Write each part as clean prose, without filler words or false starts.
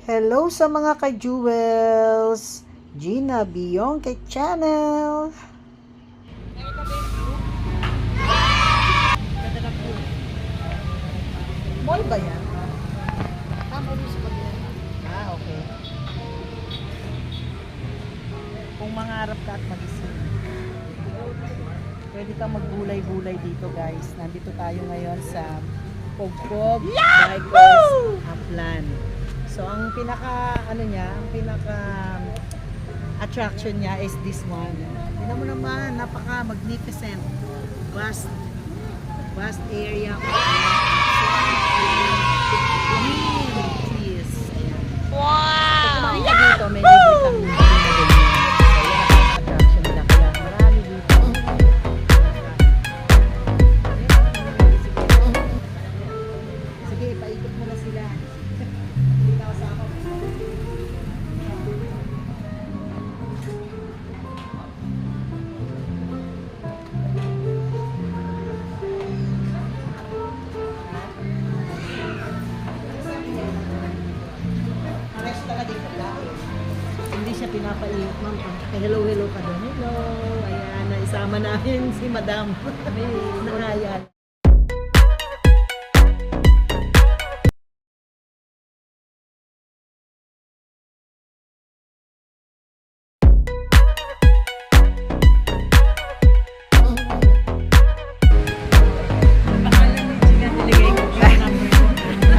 Hello sa mga ka-jewels! Gina Bionke Channel! Mall ba yan? Okay. Kung mangarap ka at mag-isip, pwede kang maggulay-gulay dito, guys. Nandito tayo ngayon sa Pogpog Bikers Upland. So, ang pinaka attraction niya is this one. Tingnan mo naman, napaka magnificent. Vast area. Green trees. Ayan. Wow! So, dito, may libre kang attraction nila. Kaya marami dito. Sige, ipaikot mo na sila. Hindi na kasama. Hindi siya pinapaiyak, ma'am. Hello ka doon. Hello. Ayan, naisama namin si Madam. Narayan.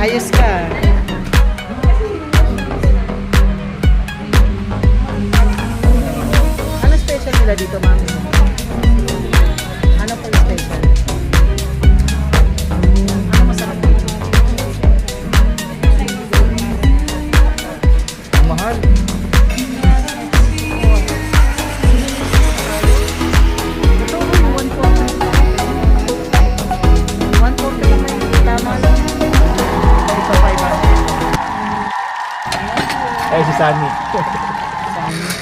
Ayos ka. Ano special nila dito, mami? Ano po special? Ano masarap dito? Mahal. Ito ko yung 140. 140 lang may tama lang. Ito 500. Eh, si Sunny.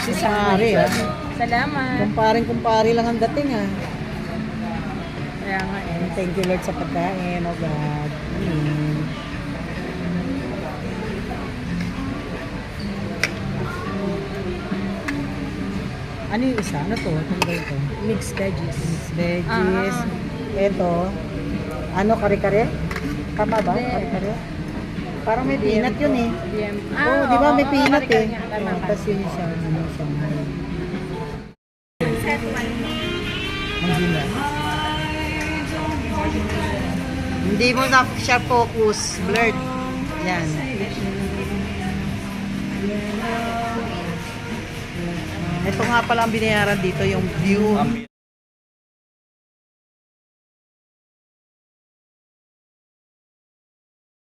Si Sari, ah. Salamat. Kumpare lang ang dating, ah. Kaya nga eh. Thank you, Lord, sa pagkain. Oh, God. Amen. Ano yung isa? Ano to? Ano ba ito? Mixed veggies. Mixed veggies. Ah. Ito. Ano, kare-kare? Tama ba? Hindi. Kare-kare? Parang may peanut yun eh. BM. Oo, di ba may peanut eh. Tama. Tapos yun siya. Ano siya? Hindi mo na siya focus. Blurred. Yan. Ito nga pala ang binayaran dito, yung view.